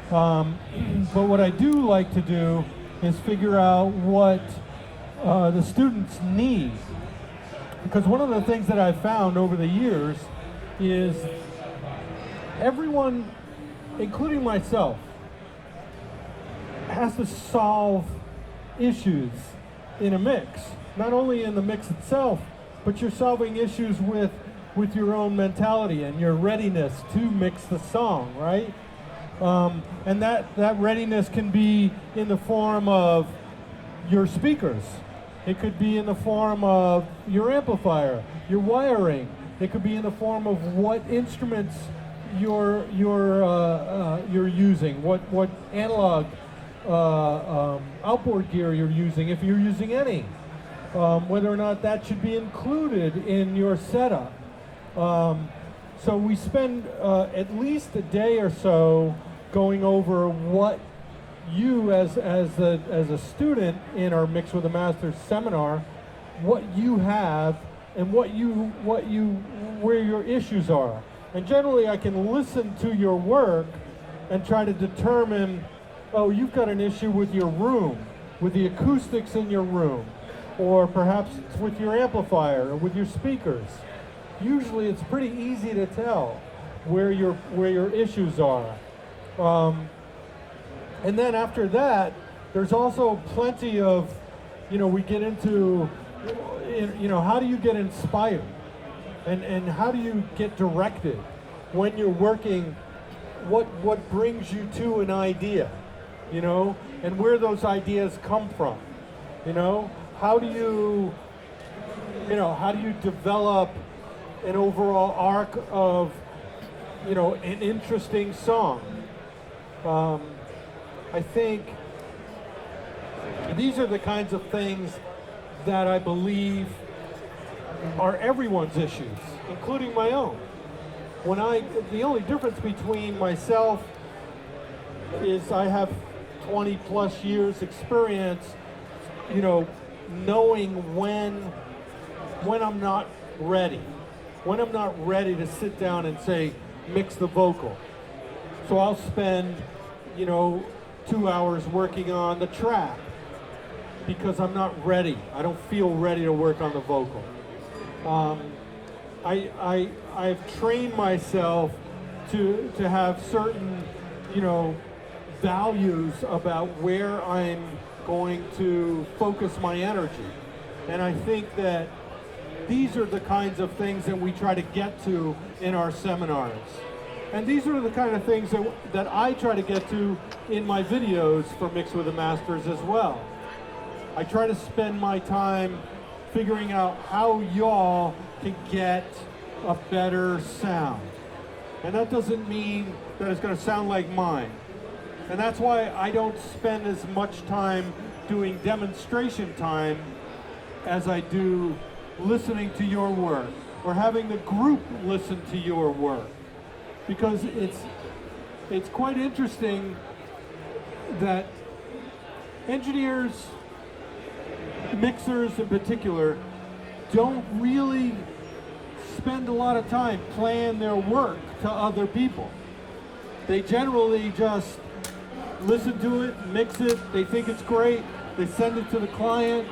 But what I do like to do is figure out what the students need. Because one of the things that I've found over the years is everyone, including myself, has to solve issues in a mix. Not only in the mix itself, but you're solving issues with your own mentality and your readiness to mix the song, right? And that readiness can be in the form of your speakers. It could be in the form of your amplifier, your wiring. It could be in the form of what instruments you're using, what analog outboard gear you're using, if you're using any. Whether or not that should be included in your setup. So we spend at least a day or so going over what you as a student in our Mix with a Master seminar, what you have and where your issues are. And generally I can listen to your work and try to determine, oh, you've got an issue with your room, with the acoustics in your room, or perhaps it's with your amplifier or with your speakers. Usually it's pretty easy to tell where your issues are. And then after that, there's also plenty of, we get into, how do you get inspired? And how do you get directed when you're working? What brings you to an idea, and where those ideas come from, How do you develop an overall arc of, an interesting song? I think these are the kinds of things that I believe are everyone's issues, including my own. The only difference between myself is I have 20 plus years experience, knowing when I'm not ready. When I'm not ready to sit down and say, mix the vocal. So I'll spend, 2 hours working on the track because I'm not ready. I don't feel ready to work on the vocal. I've trained myself to have certain, values about where I'm going to focus my energy. And I think that these are the kinds of things that we try to get to in our seminars. And these are the kind of things that I try to get to in my videos for Mix with the Masters as well. I try to spend my time figuring out how y'all can get a better sound. And that doesn't mean that it's going to sound like mine. And that's why I don't spend as much time doing demonstration time as I do listening to your work or having the group listen to your work. Because it's quite interesting that engineers, mixers in particular, don't really spend a lot of time playing their work to other people. They generally just listen to it, mix it, they think it's great, they send it to the client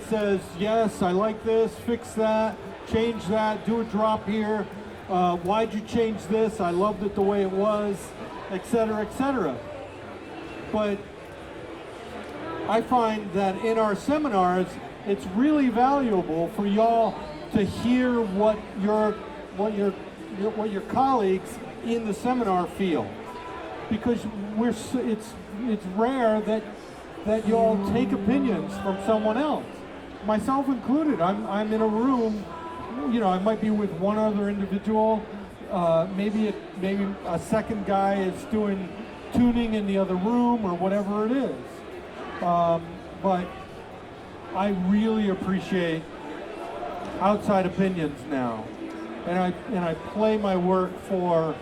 says, yes, I like this, fix that, change that, do a drop here, why'd you change this, I loved it the way it was, etc., etc. But I find that in our seminars, it's really valuable for y'all to hear what your colleagues in the seminar feel, because it's rare that y'all take opinions from someone else, myself included. I'm in a room, I might be with one other individual, maybe a second guy is doing tuning in the other room or whatever it is. But I really appreciate outside opinions now, and I play my work for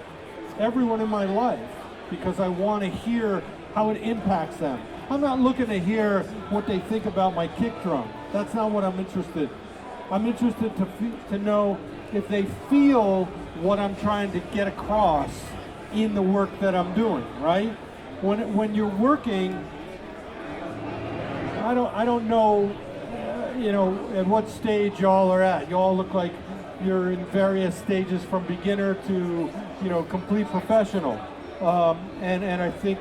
everyone in my life because I want to hear how it impacts them. I'm not looking to hear what they think about my kick drum. That's not what I'm interested. I'm interested to know if they feel what I'm trying to get across in the work that I'm doing, right? When you're working, I don't know, at what stage y'all are at. You all look like you're in various stages from beginner to, complete professional. And I think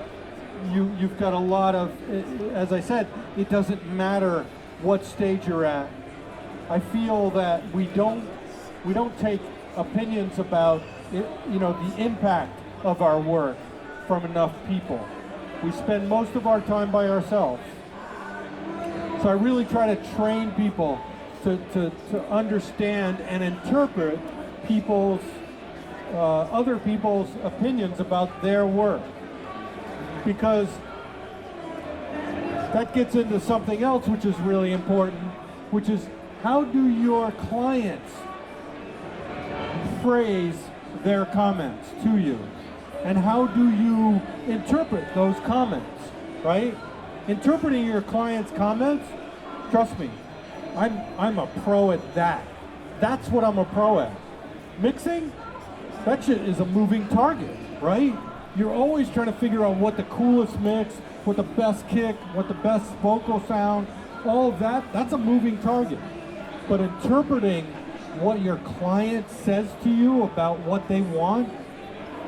you've got a lot of, as I said, it doesn't matter what stage you're at. I feel that we don't take opinions about it, the impact of our work from enough people. We spend most of our time by ourselves. So I really try to train people to understand and interpret other people's opinions about their work. Because that gets into something else which is really important, which is how do your clients phrase their comments to you? And how do you interpret those comments, right? Interpreting your client's comments, trust me, I'm a pro at that. That's what I'm a pro at. Mixing, that shit is a moving target, right? You're always trying to figure out what the coolest mix, what the best kick, what the best vocal sound, all of that, that's a moving target. But interpreting what your client says to you about what they want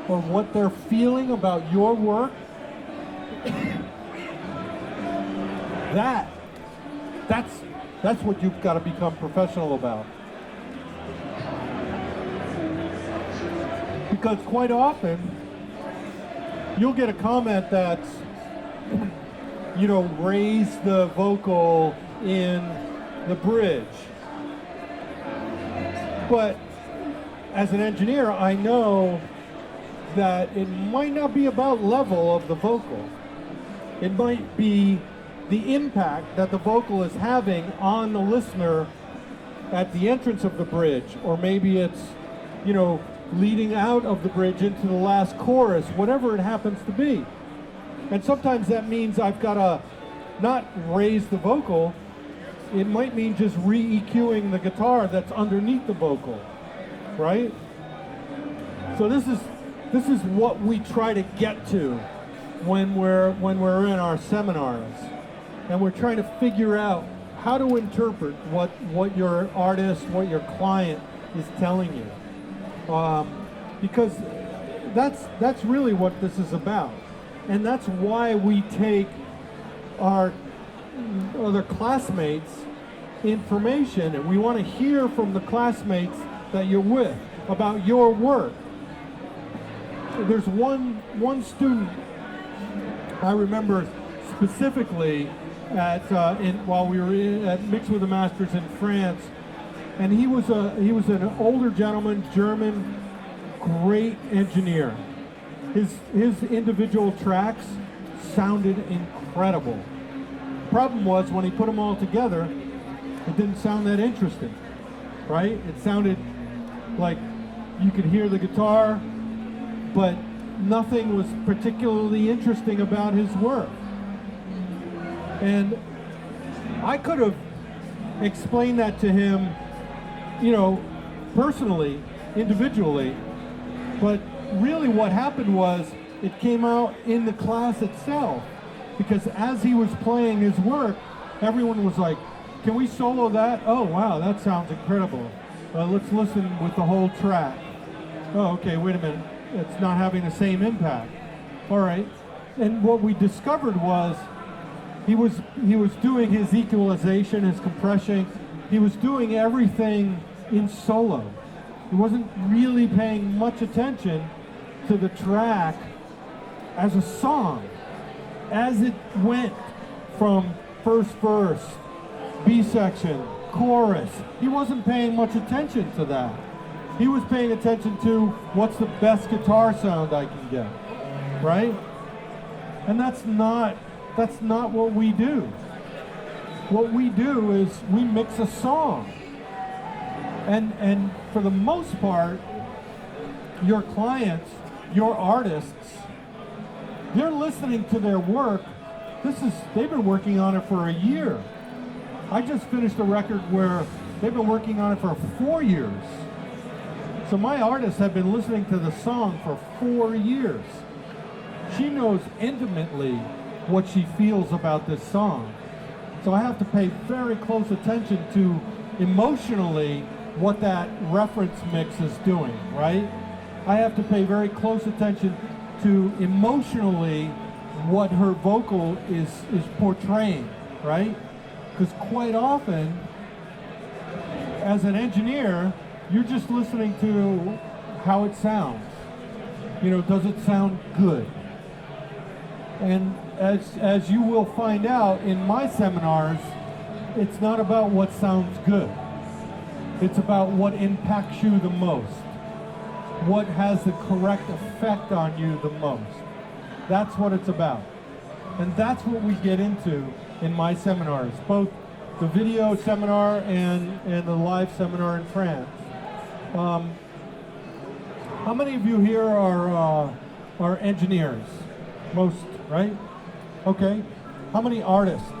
or what they're feeling about your work, that's what you've got to become professional about. Because quite often, you'll get a comment that's, raise the vocal in the bridge. But as an engineer, I know that it might not be about level of the vocal. It might be the impact that the vocal is having on the listener at the entrance of the bridge, or maybe it's, leading out of the bridge into the last chorus, whatever it happens to be. And sometimes that means I've got to not raise the vocal, it might mean just re-EQing the guitar that's underneath the vocal, right? So this is what we try to get to when we're in our seminars. And we're trying to figure out how to interpret what your artist, what your client is telling you. Because that's really what this is about. And that's why we take our other classmates' information, and we want to hear from the classmates that you're with about your work. There's one student I remember specifically while we were at Mix with the Masters in France, and he was an older gentleman, German, great engineer. His individual tracks sounded incredible. The problem was when he put them all together, it didn't sound that interesting, right? It sounded like you could hear the guitar, but nothing was particularly interesting about his work. And I could have explained that to him, personally, individually, but really what happened was it came out in the class itself, because as he was playing his work, everyone was like, can we solo that? Oh wow, that sounds incredible. Let's listen with the whole track. Oh, okay, wait a minute, it's not having the same impact. All right, and what we discovered was he was doing his equalization, his compression, he was doing everything in solo. He wasn't really paying much attention to the track as a song, as it went from first verse, B section, chorus. He wasn't paying much attention to that. He was paying attention to what's the best guitar sound I can get, right? And that's not what we do. What we do is we mix a song. And for the most part, your clients, your artists, they're listening to their work. They've been working on it for a year. I just finished a record where they've been working on it for 4 years. So my artist had been listening to the song for 4 years. She knows intimately what she feels about this song. So I have to pay very close attention to emotionally what that reference mix is doing, right? I have to pay very close attention to emotionally what her vocal is portraying, right? Because quite often, as an engineer, you're just listening to how it sounds. You know, does it sound good? And as you will find out in my seminars, it's not about what sounds good. It's about what impacts you the most. What has the correct effect on you the most. That's what it's about. And that's what we get into in my seminars, both the video seminar and the live seminar in France. How many of you here are engineers? Most, right? Okay. How many artists?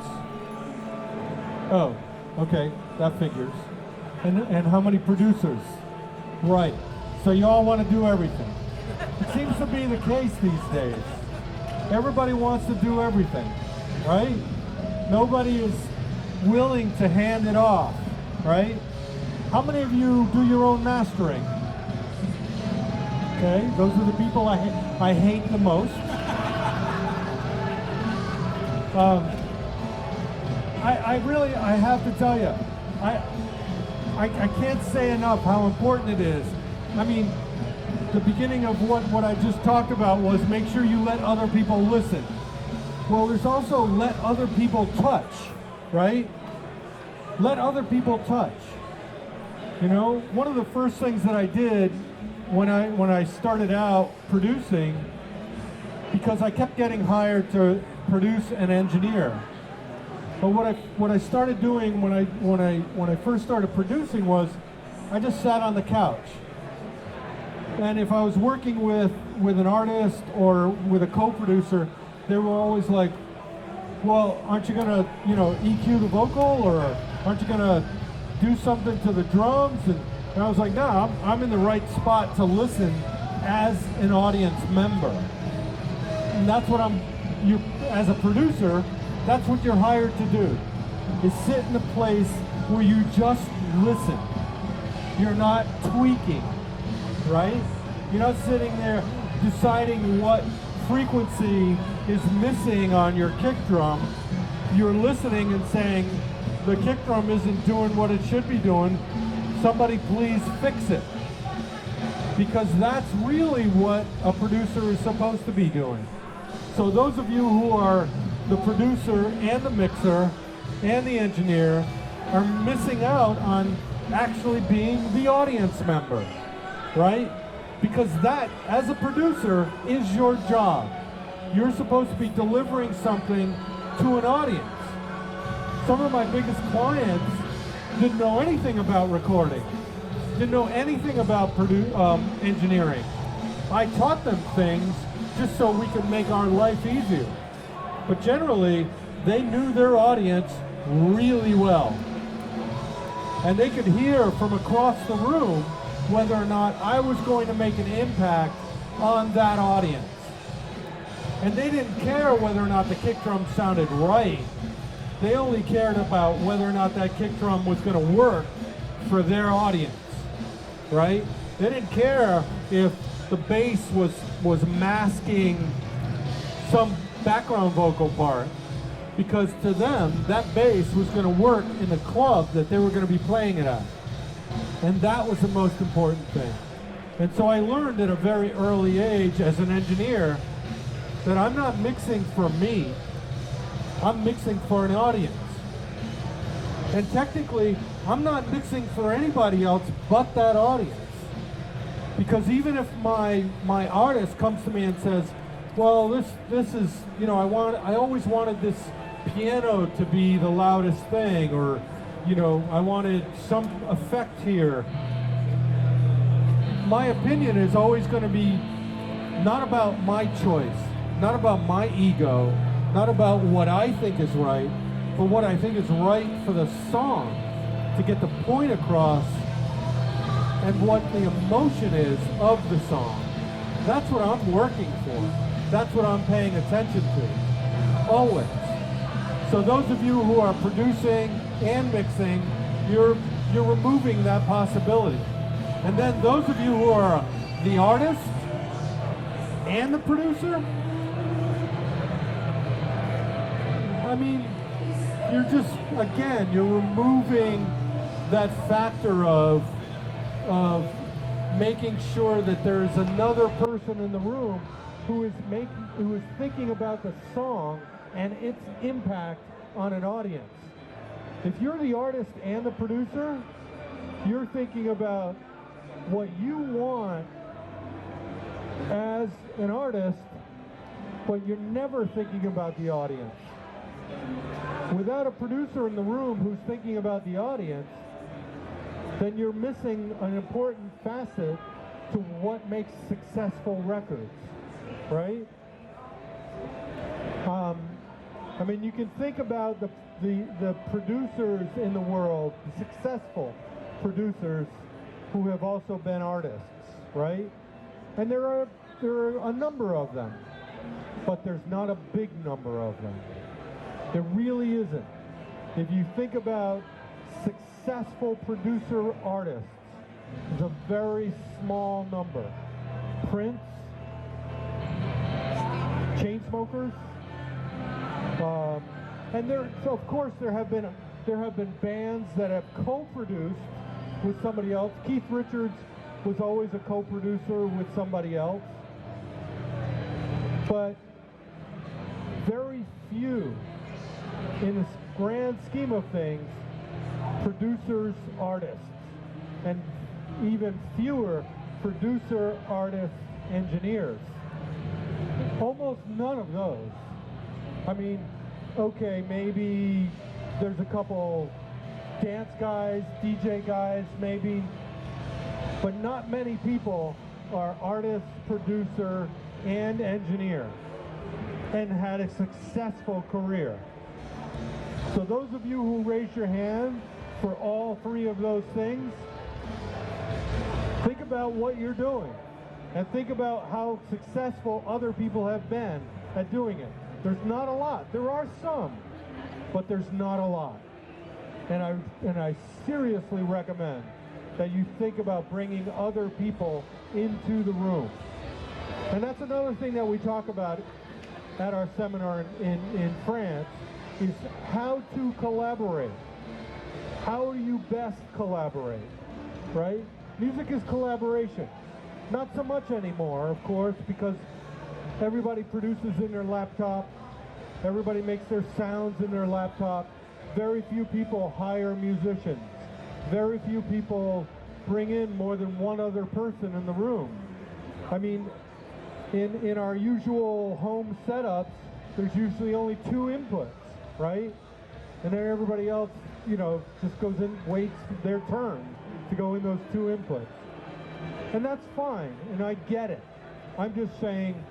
Oh, okay, that figures. And how many producers? Right. So you all want to do everything. It seems to be the case these days. Everybody wants to do everything, right? Nobody is willing to hand it off, right? How many of you do your own mastering? Okay, those are the people I hate the most. I have to tell you, I can't say enough how important it is. I mean, the beginning of what I just talked about was make sure you let other people listen. Well, there's also let other people touch, right? Let other people touch. You know, one of the first things that I did when I started out producing, because I kept getting hired to produce and engineer. But what I started doing when I first started producing was I just sat on the couch. And if I was working with an artist or with a co-producer, they were always like, well, aren't you gonna, EQ the vocal, or aren't you gonna do something to the drums? And I was like, no, I'm in the right spot to listen as an audience member. And that's what as a producer, that's what you're hired to do, is sit in a place where you just listen. You're not tweaking, right? You're not sitting there deciding what frequency is missing on your kick drum. You're listening and saying, the kick drum isn't doing what it should be doing. Somebody please fix it. Because that's really what a producer is supposed to be doing. So those of you who are the producer and the mixer and the engineer are missing out on actually being the audience member, right? Because that, as a producer, is your job. You're supposed to be delivering something to an audience. Some of my biggest clients didn't know anything about recording, didn't know anything about engineering. I taught them things just so we could make our life easier. But generally, they knew their audience really well. And they could hear from across the room whether or not I was going to make an impact on that audience. And they didn't care whether or not the kick drum sounded right. They only cared about whether or not that kick drum was going to work for their audience, right? They didn't care if the bass was masking some background vocal part, because to them, that bass was going to work in the club that they were going to be playing it at. And that was the most important thing. And so I learned at a very early age as an engineer that I'm not mixing for me, I'm mixing for an audience. And technically, I'm not mixing for anybody else but that audience. Because even if my artist comes to me and says, well, this is, I always wanted this piano to be the loudest thing, or, I wanted some effect here. My opinion is always going to be not about my choice, not about my ego, not about what I think is right, but what I think is right for the song, to get the point across and what the emotion is of the song. That's what I'm working for. That's what I'm paying attention to, always. So those of you who are producing and mixing, you're removing that possibility. And then those of you who are the artist and the producer, I mean, you're just, again, you're removing that factor of making sure that there's another person in the room who is thinking about the song and its impact on an audience. If you're the artist and the producer, you're thinking about what you want as an artist, but you're never thinking about the audience. Without a producer in the room who's thinking about the audience, then you're missing an important facet to what makes successful records, right? I mean, you can think about the producers in the world, the successful producers who have also been artists, right? And there are a number of them, but there's not a big number of them. There really isn't. If you think about successful producer artists, there's a very small number. Prince, Chainsmokers, and so of course there have been bands that have co-produced with somebody else. Keith Richards was always a co-producer with somebody else, but very few, in the grand scheme of things, producers, artists, and even fewer producer, artists, engineers. Almost none of those. I mean, okay, maybe there's a couple dance guys, DJ guys, maybe, but not many people are artist, producer, and engineer and had a successful career. So those of you who raise your hand for all three of those things, think about what you're doing and think about how successful other people have been at doing it. There's not a lot. There are some, but there's not a lot. And I seriously recommend that you think about bringing other people into the room. And that's another thing that we talk about at our seminar in France, is how to collaborate. How do you best collaborate, right? Music is collaboration. Not so much anymore, of course, because everybody produces in their laptop. Everybody makes their sounds in their laptop. Very few people hire musicians. Very few people bring in more than one other person in the room. I mean, in our usual home setups, there's usually only 2 inputs, right? And then everybody else, you know, just goes in, waits their turn to go in those 2 inputs. And that's fine, and I get it. I'm just saying,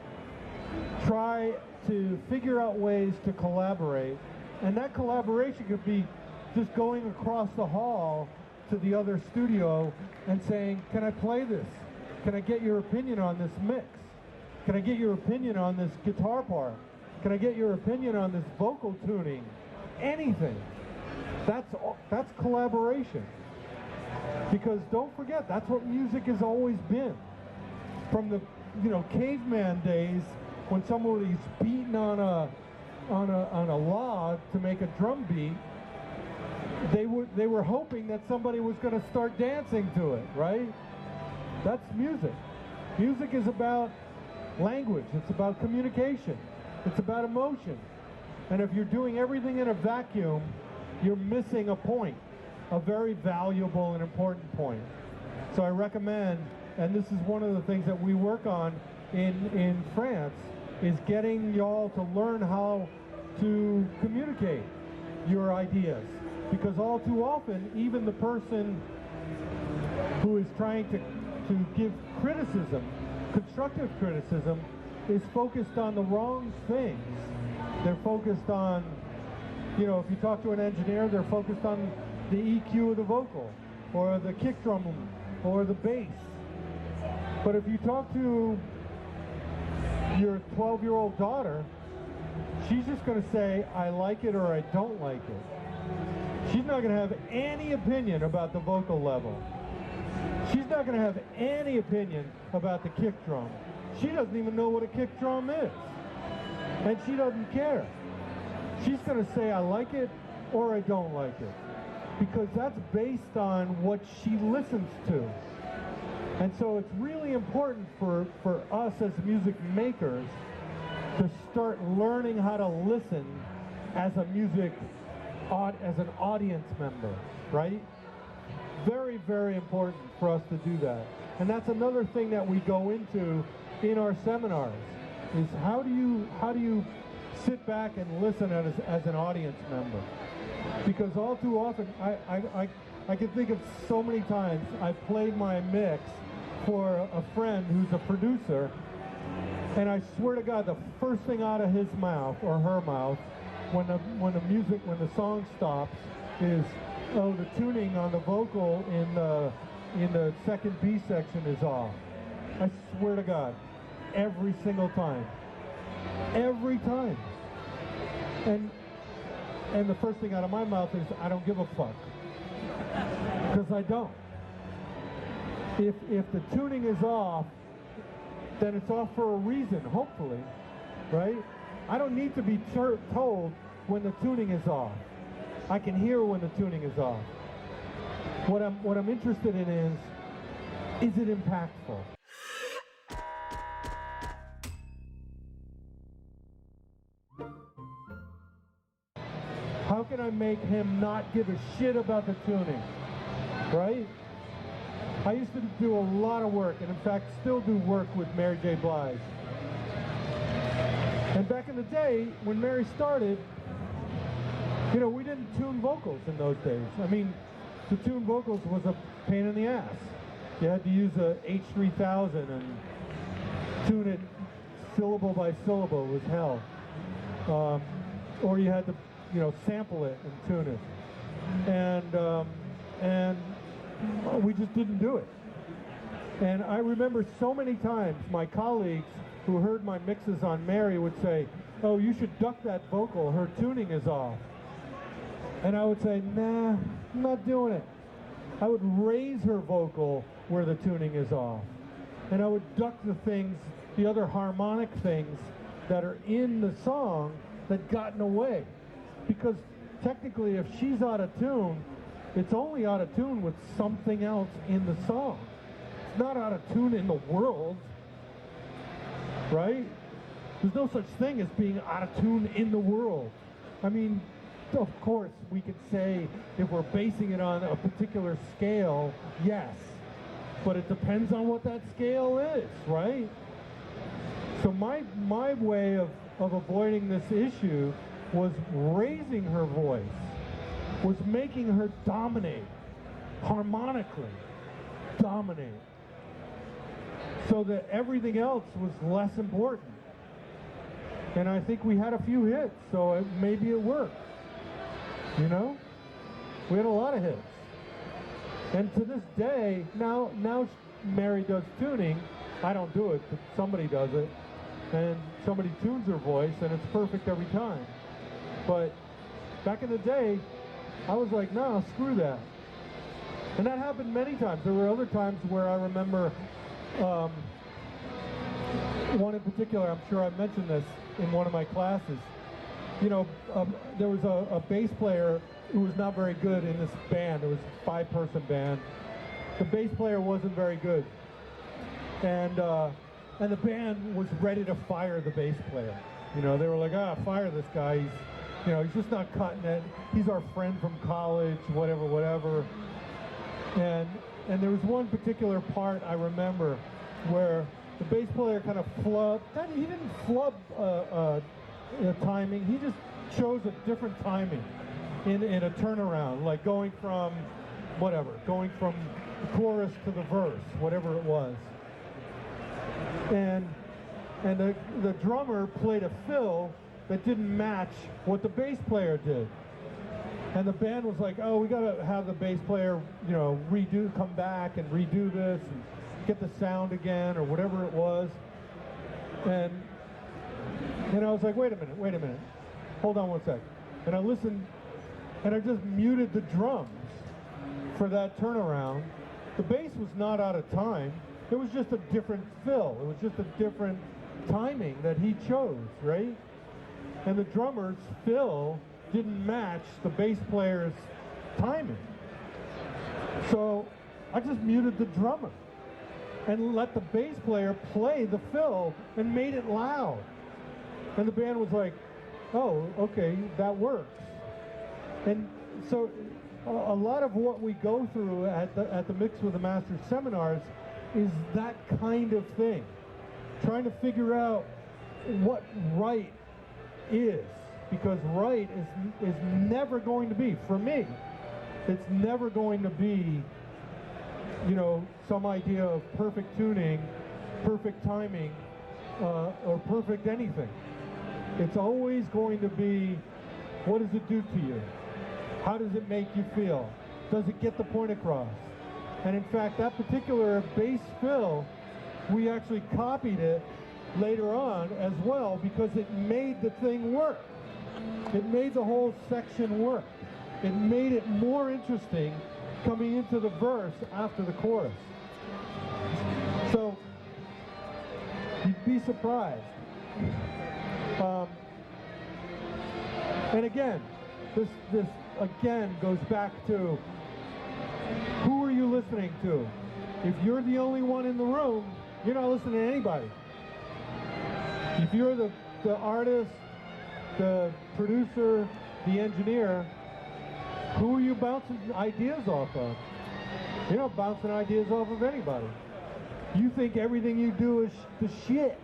try to figure out ways to collaborate. And that collaboration could be just going across the hall to the other studio and saying, can I play this? Can I get your opinion on this mix? Can I get your opinion on this guitar part? Can I get your opinion on this vocal tuning? Anything. That's collaboration. Because don't forget, that's what music has always been. From the caveman days, when somebody's beating on a log to make a drum beat, they were hoping that somebody was going to start dancing to it, right? That's music. Music is about language. It's about communication. It's about emotion. And if you're doing everything in a vacuum, you're missing a point, a very valuable and important point. So I recommend, and this is one of the things that we work on in France, is getting y'all to learn how to communicate your ideas. Because all too often, even the person who is trying to give criticism, constructive criticism, is focused on the wrong things. They're focused on, if you talk to an engineer, they're focused on the EQ of the vocal, or the kick drum or the bass. But if you talk to your 12-year-old daughter, she's just going to say, I like it or I don't like it. She's not going to have any opinion about the vocal level. She's not going to have any opinion about the kick drum. She doesn't even know what a kick drum is. And she doesn't care. She's going to say, I like it or I don't like it. Because that's based on what she listens to. And so it's really important for us as music makers to start learning how to listen as a as an audience member, right? Very, very important for us to do that. And that's another thing that we go into in our seminars, is how do you sit back and listen as an audience member? Because all too often, I can think of so many times I played my mix for a friend who's a producer, and I swear to God, the first thing out of his mouth or her mouth when the song stops is, oh, the tuning on the vocal in the second B section is off. I swear to God, every single time, every time. And the first thing out of my mouth is, I don't give a fuck, because I don't. If the tuning is off, then it's off for a reason, hopefully, right? I don't need to be told when the tuning is off. I can hear when the tuning is off. What I'm interested in is it impactful? How can I make him not give a shit about the tuning, right? I used to do a lot of work, and in fact still do work with Mary J. Blige. And back in the day, when Mary started, you know, we didn't tune vocals in those days. I mean, to tune vocals was a pain in the ass. You had to use a H3000 and tune it syllable by syllable. It was hell. Or you had to, you know, sample it and tune it. And we just didn't do it. And I remember so many times my colleagues who heard my mixes on Mary would say, oh, you should duck that vocal, her tuning is off. And I would say, nah, I'm not doing it. I would raise her vocal where the tuning is off. And I would duck the things, the other harmonic things that are in the song that got in the way. Because technically, if she's out of tune, it's only out of tune with something else in the song. It's not out of tune in the world, right? There's no such thing as being out of tune in the world. I mean, of course, we could say if we're basing it on a particular scale, yes. But it depends on what that scale is, right? So my way of avoiding this issue was raising her voice, was making her dominate, harmonically dominate, so that everything else was less important. And I think we had a few hits, so maybe it worked. You know? We had a lot of hits. And to this day, now Mary does tuning. I don't do it, but somebody does it. And somebody tunes her voice, and it's perfect every time. But back in the day, I was like, no, screw that. And that happened many times. There were other times where I remember, one in particular, I'm sure I mentioned this in one of my classes. You know, there was a bass player who was not very good in this band. It was a 5-person band. The bass player wasn't very good. And the band was ready to fire the bass player. You know, they were like, fire this guy. He's just not cutting it. He's our friend from college, whatever. And there was one particular part I remember where the bass player kind of flubbed. He didn't flub timing. He just chose a different timing in a turnaround, like going from the chorus to the verse, whatever it was. And the drummer played a fill that didn't match what the bass player did. And the band was like, oh, we gotta have the bass player, you know, come back and redo this and get the sound again or whatever it was. And I was like, wait a minute, hold on one sec. And I listened, and I just muted the drums for that turnaround. The bass was not out of time. It was just a different fill. It was just a different timing that he chose, right? And the drummer's fill didn't match the bass player's timing. So I just muted the drummer and let the bass player play the fill and made it loud. And the band was like, oh, okay, that works. And so a lot of what we go through at the Mix with the Master seminars is that kind of thing. Trying to figure out what right is. Because right is never going to be, for me, it's never going to be, you know, some idea of perfect tuning, perfect timing, or perfect anything. It's always going to be, what does it do to you? How does it make you feel? Does it get the point across? And in fact, that particular bass fill, we actually copied it later on as well because it made the thing work. It made the whole section work. It made it more interesting coming into the verse after the chorus. So, you'd be surprised. And again, this again goes back to who are you listening to? If you're the only one in the room, you're not listening to anybody. If you're the artist, the producer, the engineer, who are you bouncing ideas off of? You're not bouncing ideas off of anybody. You think everything you do is the shit.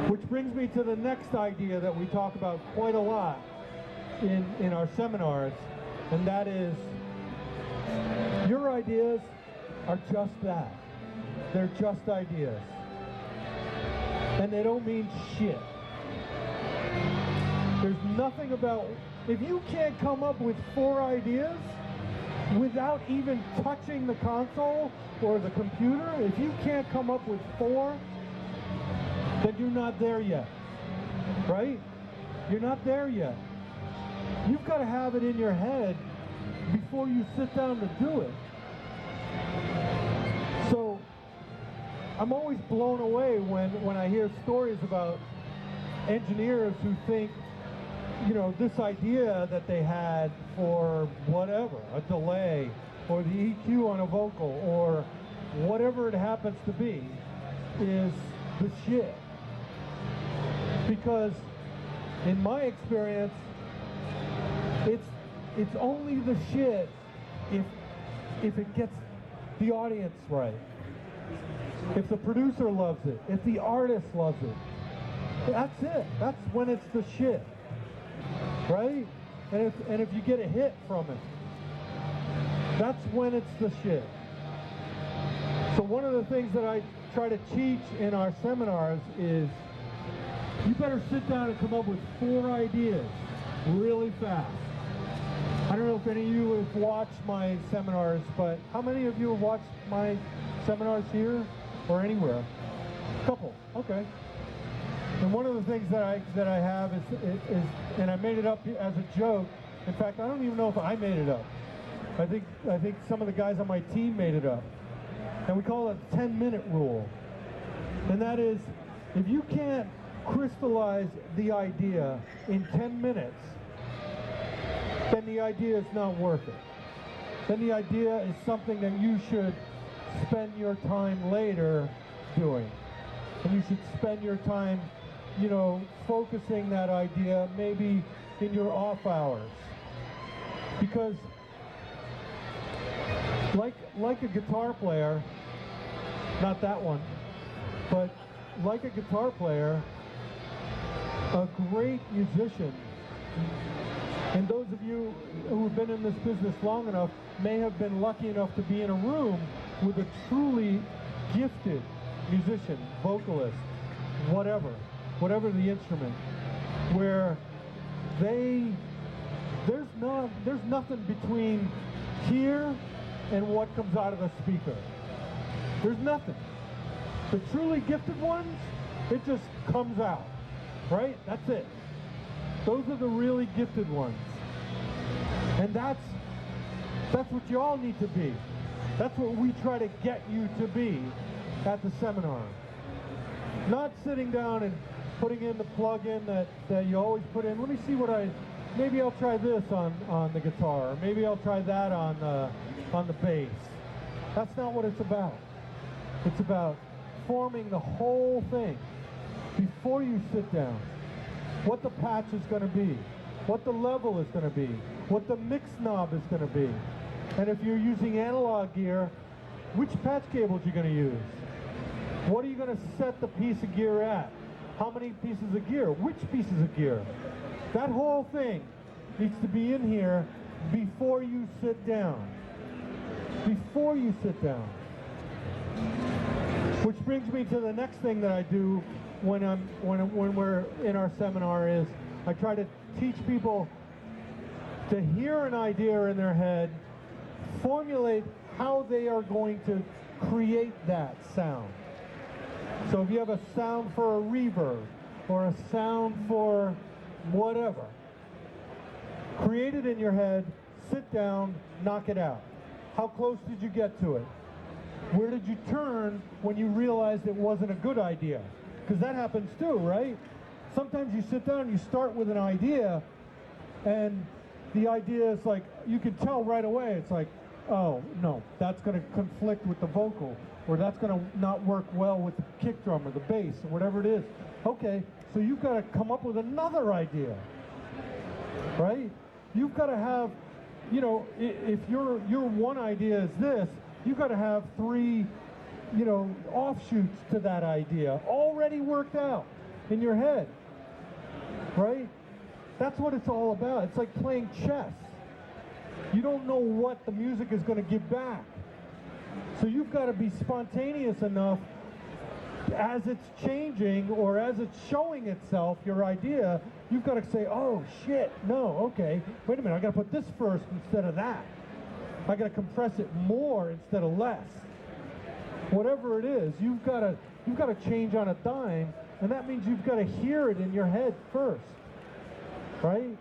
Which brings me to the next idea that we talk about quite a lot in our seminars, and that is your ideas are just that. They're just ideas. And they don't mean shit. There's nothing about, if you can't come up with 4 ideas without even touching the console or the computer, if you can't come up with 4, then you're not there yet, right? You're not there yet. You've got to have it in your head before you sit down to do it. So I'm always blown away when I hear stories about engineers who think, you know, this idea that they had for whatever, a delay, or the EQ on a vocal, or whatever it happens to be, is the shit. Because in my experience, it's only the shit if it gets the audience right. If the producer loves it, if the artist loves it, that's it. That's when it's the shit. Right? And if you get a hit from it, that's when it's the shit. So one of the things that I try to teach in our seminars is you better sit down and come up with 4 ideas really fast. I don't know if any of you have watched my seminars, but how many of you have watched my seminars here or anywhere? A couple, okay. And one of the things that I have is, and I made it up as a joke. In fact, I don't even know if I made it up. I think some of the guys on my team made it up. And we call it the 10-minute rule. And that is, if you can't crystallize the idea in 10 minutes, then the idea is not worth it. Then the idea is something that you should spend your time later doing. And you should spend your time, you know, focusing that idea maybe in your off hours. Because like a guitar player, not that one, but like a guitar player, a great musician, and those of you who have been in this business long enough may have been lucky enough to be in a room with a truly gifted musician, vocalist, whatever the instrument, where they there's nothing between here and what comes out of the speaker. There's nothing. The truly gifted ones, it just comes out, right? That's it. Those are the really gifted ones. And that's what you all need to be. That's what we try to get you to be at the seminar. Not sitting down and putting in the plug-in that you always put in. Let me see maybe I'll try this on the guitar, or maybe I'll try that on the bass. That's not what it's about. It's about forming the whole thing before you sit down. What the patch is going to be, what the level is going to be, what the mix knob is going to be. And if you're using analog gear, which patch cables you're going to use. What are you going to set the piece of gear at? How many pieces of gear? Which pieces of gear? That whole thing needs to be in here before you sit down. Before you sit down. Which brings me to the next thing that I do when we're in our seminar is I try to teach people to hear an idea in their head, formulate how they are going to create that sound. So if you have a sound for a reverb or a sound for whatever, create it in your head, sit down, knock it out. How close did you get to it? Where did you turn when you realized it wasn't a good idea? Because that happens too, right? Sometimes you sit down and you start with an idea, and the idea is like, you can tell right away, it's like, oh, no, that's going to conflict with the vocal, or that's going to not work well with the kick drum or the bass or whatever it is. Okay, so you've got to come up with another idea, right? You've got to have, you know, if your one idea is this, you've got to have 3, you know, offshoots to that idea already worked out in your head, right? That's what it's all about. It's like playing chess. You don't know what the music is going to give back. So you've got to be spontaneous enough as it's changing or as it's showing itself, your idea, you've got to say, oh shit, no, okay, wait a minute, I got to put this first instead of that. I got to compress it more instead of less. Whatever it is, you've got to change on a dime, and that means you've got to hear it in your head first, right?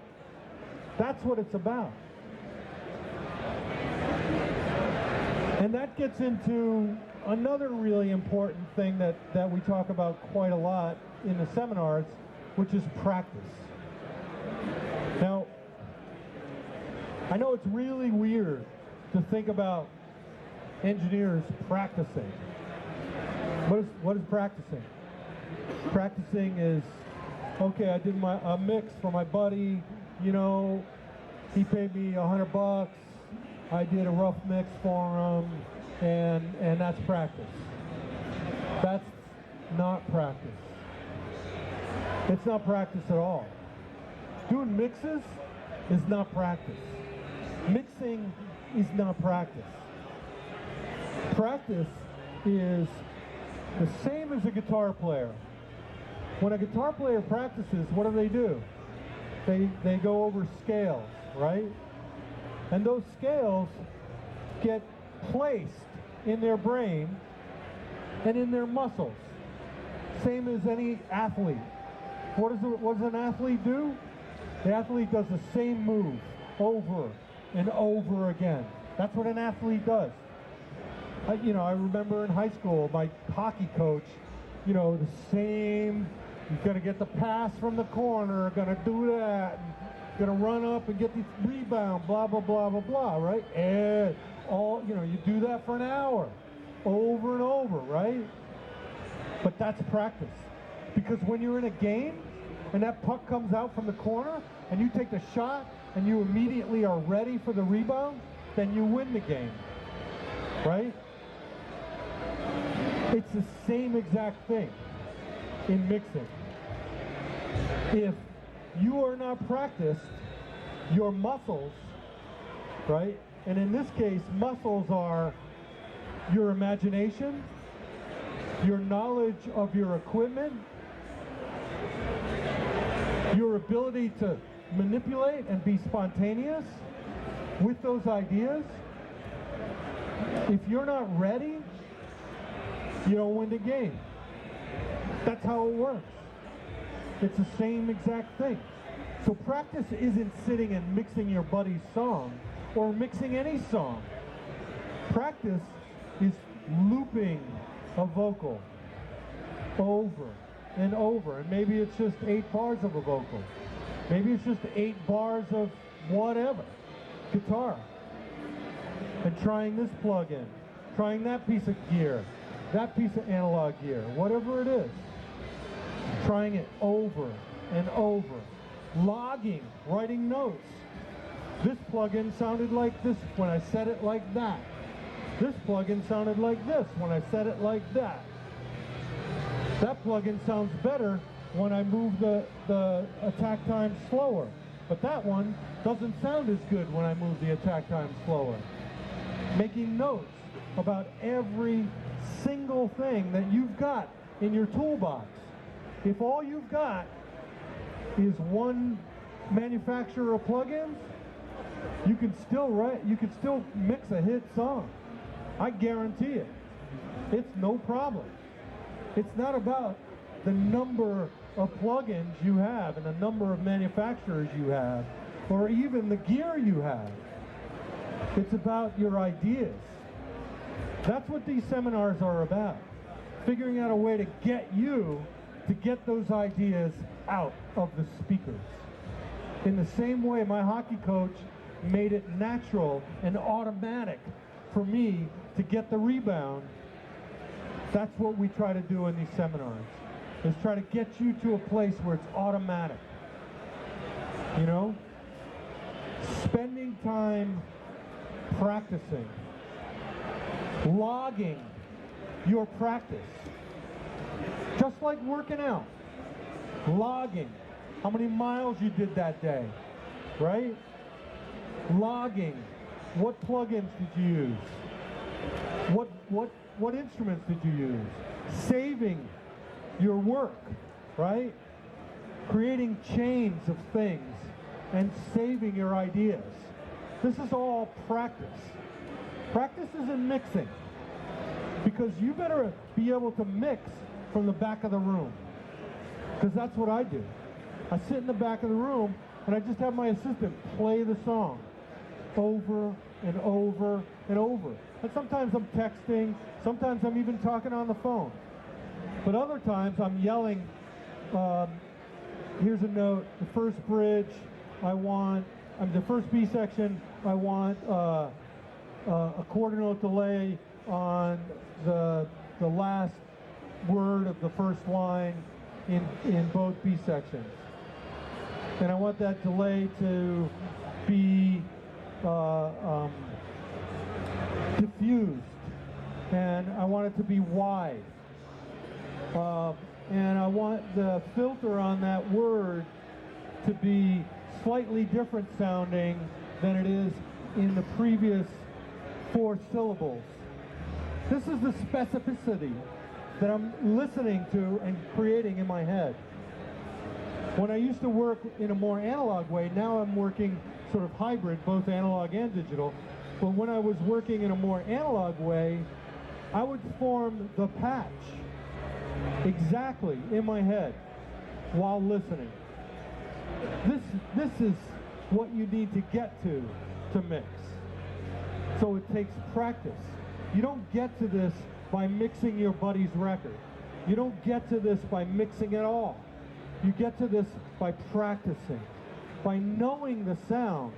That's what it's about. And that gets into another really important thing that we talk about quite a lot in the seminars, which is practice. Now, I know it's really weird to think about engineers practicing. What is practicing? Practicing is, okay, I did a mix for my buddy, you know, he paid me $100, I did a rough mix for him, and that's practice. That's not practice. It's not practice at all. Doing mixes is not practice. Mixing is not practice. Practice is the same as a guitar player. When a guitar player practices, what do? They go over scales, right? And those scales get placed in their brain and in their muscles. Same as any athlete. What does an athlete do? The athlete does the same move over and over again. That's what an athlete does. I remember in high school, my hockey coach, you know, the same, you're going to get the pass from the corner, going to do that, going to run up and get the rebound, blah, blah, blah, blah, blah, right? And you do that for an hour, over and over, right? But that's practice. Because when you're in a game and that puck comes out from the corner and you take the shot and you immediately are ready for the rebound, then you win the game, right? It's the same exact thing in mixing. If you are not practiced, your muscles, right? And in this case, muscles are your imagination, your knowledge of your equipment, your ability to manipulate and be spontaneous with those ideas, if you're not ready, you don't win the game. That's how it works. It's the same exact thing. So practice isn't sitting and mixing your buddy's song or mixing any song. Practice is looping a vocal over and over, and maybe it's just 8 bars of a vocal. Maybe it's just 8 bars of whatever, guitar. And trying this plug-in, trying that piece of gear, that piece of analog gear, whatever it is. Trying it over and over. Logging, writing notes. This plug-in sounded like this when I said it like that. This plug-in sounded like this when I said it like that. That plug-in sounds better when I move the attack time slower. But that one doesn't sound as good when I move the attack time slower. Making notes about every single thing that you've got in your toolbox. If all you've got is one manufacturer of plugins, you can still mix a hit song. I guarantee it. It's no problem. It's not about the number of plugins you have and the number of manufacturers you have, or even the gear you have. It's about your ideas. That's what these seminars are about. Figuring out a way to get you to get those ideas out of the speakers. In the same way my hockey coach made it natural and automatic for me to get the rebound, that's what we try to do in these seminars, is try to get you to a place where it's automatic. You know? Spending time practicing, logging your practice. Just like working out, logging how many miles you did that day, right? Logging what plugins did you use, what instruments did you use, saving your work, right? Creating chains of things and saving your ideas. This is all practice. Practice isn't mixing, because you better be able to mix from the back of the room, because that's what I do. I sit in the back of the room and I just have my assistant play the song over and over and over. And sometimes I'm texting, sometimes I'm even talking on the phone. But other times I'm yelling, here's a note, the first bridge, the first B section, I want a quarter note delay on the last word of the first line in both B sections. And I want that delay to be diffused, and I want it to be wide. And I want the filter on that word to be slightly different sounding than it is in the previous 4 syllables. This is the specificity that I'm listening to and creating in my head. When I used to work in a more analog way, now I'm working sort of hybrid, both analog and digital. But when I was working in a more analog way, I would form the patch exactly in my head while listening. This is what you need to get to mix. So it takes practice. You don't get to this by mixing your buddy's record. You don't get to this by mixing at all. You get to this by practicing, by knowing the sound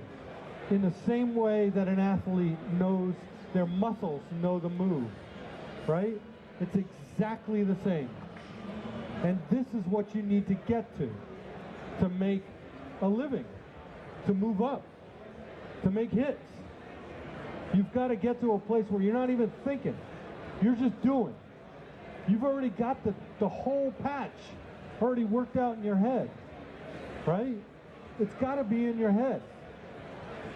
in the same way that an athlete knows their muscles know the move, right? It's exactly the same. And this is what you need to get to make a living, to move up, to make hits. You've got to get to a place where you're not even thinking. You're just doing. You've already got the whole patch already worked out in your head, right? It's got to be in your head.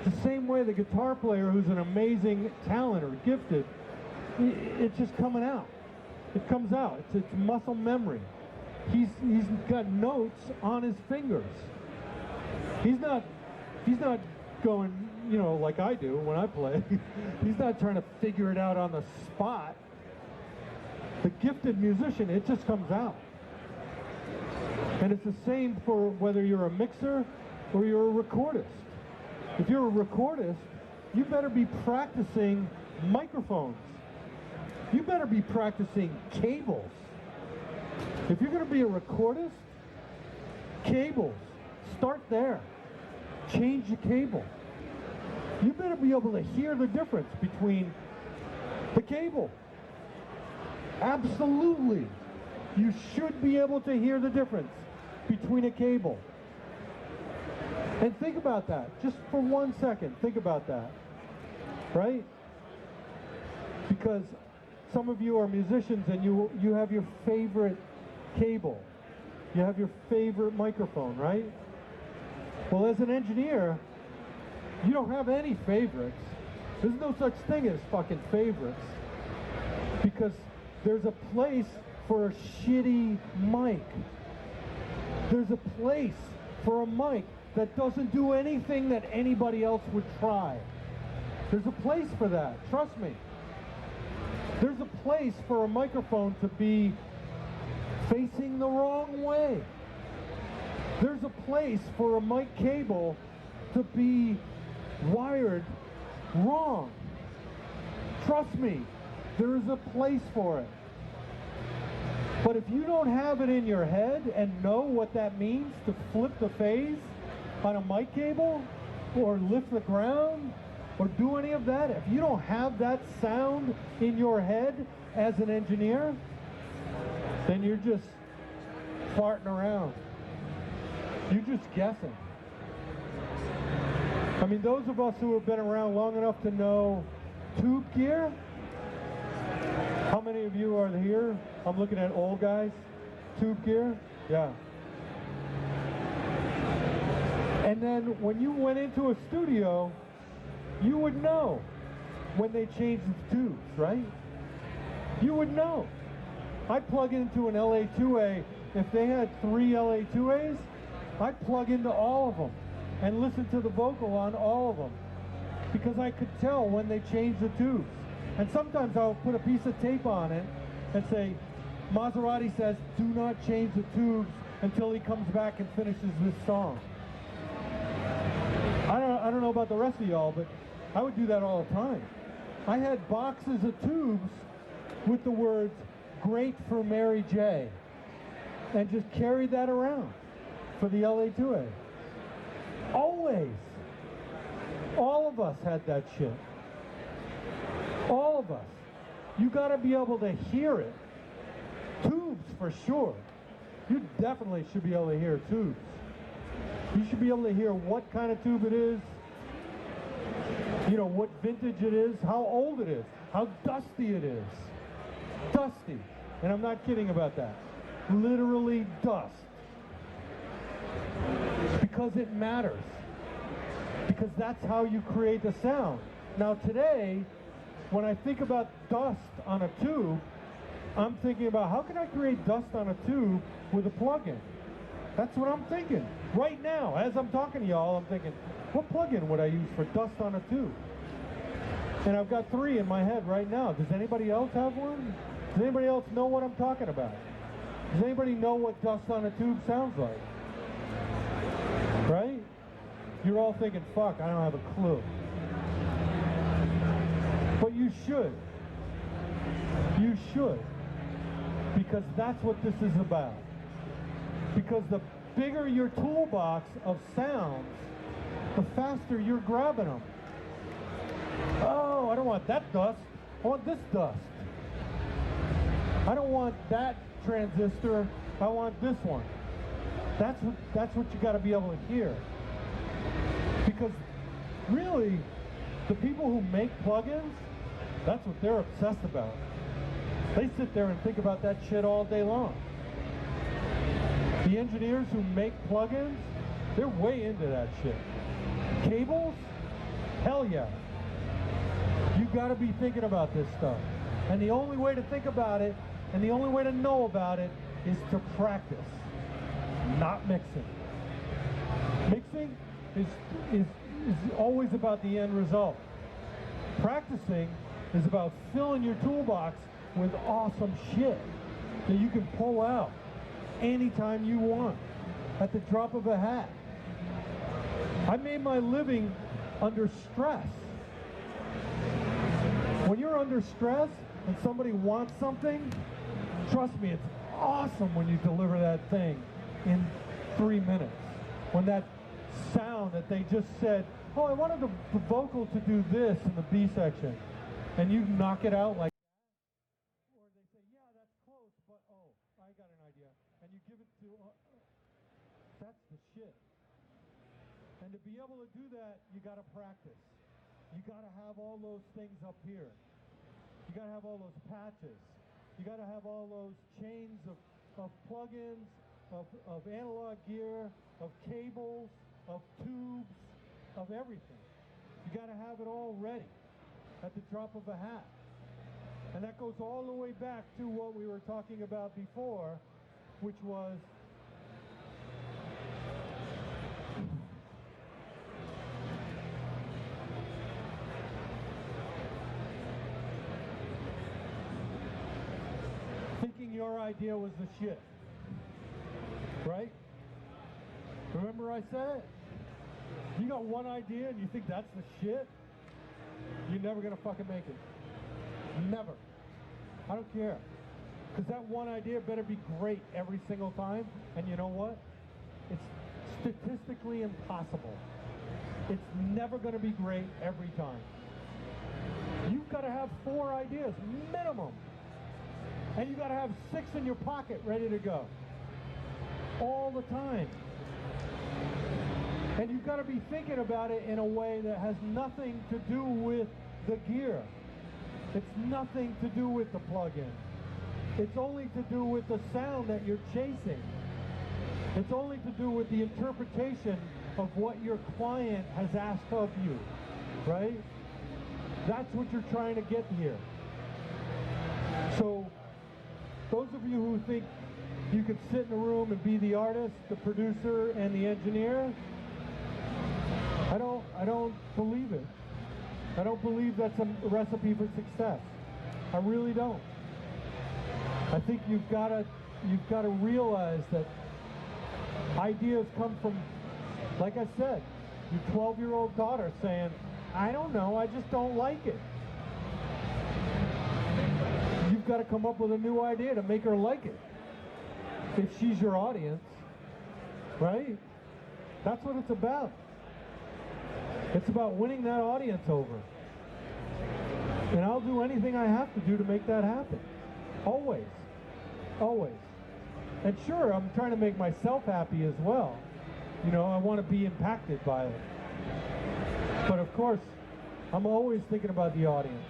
It's the same way the guitar player who's an amazing talent or gifted, it's just coming out. It comes out. It's muscle memory. He's got notes on his fingers. He's not going, you know, like I do when I play. He's not trying to figure it out on the spot. The gifted musician, it just comes out. And it's the same for whether you're a mixer or you're a recordist. If you're a recordist, you better be practicing microphones. You better be practicing cables. If you're going to be a recordist, cables. Start there. Change the cable. You better be able to hear the difference between the cable. Absolutely. You should be able to hear the difference between a cable. And think about that. Just for 1 second, think about that. Right? Because some of you are musicians and you have your favorite cable. You have your favorite microphone, right? Well, as an engineer, you don't have any favorites. There's no such thing as fucking favorites. Because there's a place for a shitty mic. There's a place for a mic that doesn't do anything that anybody else would try. There's a place for that, trust me. There's a place for a microphone to be facing the wrong way. There's a place for a mic cable to be wired wrong. Trust me, there is a place for it. But if you don't have it in your head and know what that means to flip the phase on a mic cable or lift the ground or do any of that, if you don't have that sound in your head as an engineer, then you're just farting around. You're just guessing. I mean, those of us who have been around long enough to know tube gear, how many of you are here? I'm looking at old guys. Tube gear? Yeah. And then when you went into a studio, you would know when they changed the tubes, right? You would know. I'd plug into an LA2A. If they had 3 LA2As, I'd plug into all of them and listen to the vocal on all of them because I could tell when they changed the tubes. And sometimes I'll put a piece of tape on it and say, Maserati says, do not change the tubes until he comes back and finishes this song. I don't know about the rest of y'all, but I would do that all the time. I had boxes of tubes with the words, great for Mary J. And just carried that around for the LA2A. Always. All of us had that shit. All of us. You gotta be able to hear it. Tubes for sure. You definitely should be able to hear tubes. You should be able to hear what kind of tube it is, you know, what vintage it is, how old it is, how dusty it is. Dusty. And I'm not kidding about that. Literally dust. Because it matters. Because that's how you create the sound. Now today, when I think about dust on a tube, I'm thinking about how can I create dust on a tube with a plug-in? That's what I'm thinking. Right now, as I'm talking to y'all, I'm thinking, what plug-in would I use for dust on a tube? And I've got 3 in my head right now. Does anybody else have one? Does anybody else know what I'm talking about? Does anybody know what dust on a tube sounds like? Right? You're all thinking, fuck, I don't have a clue. But you should. You should. Because that's what this is about. Because the bigger your toolbox of sounds, the faster you're grabbing them. Oh, I don't want that dust. I want this dust. I don't want that transistor. I want this one. That's what you got to be able to hear. Because really, the people who make plugins, that's what they're obsessed about. They sit there and think about that shit all day long. The engineers who make plugins, they're way into that shit. Cables? Hell yeah. You gotta be thinking about this stuff. And the only way to think about it, and the only way to know about it, is to practice. Not mixing. Mixing? is, is, is always about the end result. Practicing is about filling your toolbox with awesome shit that you can pull out anytime you want, at the drop of a hat. I made my living under stress. When you're under stress and somebody wants something, trust me, it's awesome when you deliver that thing in 3 minutes. When that sound that they just said, oh, I wanted the vocal to do this in the B section, and you knock it out like that, or they say, yeah, that's close, but oh, I got an idea, and you give it to, that's the shit. And to be able to do that, you got to practice. You got to have all those things up here. You got to have all those patches. You got to have all those chains of plugins, of analog gear, of cables, of tubes, of everything. You got to have it all ready at the drop of a hat. And that goes all the way back to what we were talking about before, which was thinking your idea was the shit. Right? Remember I said it? You got one idea and you think that's the shit? You're never gonna fucking make it. Never. I don't care. Because that one idea better be great every single time. And you know what? It's statistically impossible. It's never gonna be great every time. You've got to have 4 ideas, minimum. And you got to have 6 in your pocket ready to go. All the time. And you've got to be thinking about it in a way that has nothing to do with the gear. It's nothing to do with the plug-in. It's only to do with the sound that you're chasing. It's only to do with the interpretation of what your client has asked of you, right? That's what you're trying to get here. So, those of you who think you could sit in a room and be the artist, the producer, and the engineer, I don't believe it. I don't believe that's a recipe for success. I really don't. I think you've got to realize that ideas come from, like I said, your 12-year-old daughter saying, I don't know, I just don't like it. You've got to come up with a new idea to make her like it. If she's your audience, right? That's what it's about. It's about winning that audience over. And I'll do anything I have to do to make that happen. Always. Always. And sure, I'm trying to make myself happy as well. You know, I want to be impacted by it. But of course, I'm always thinking about the audience.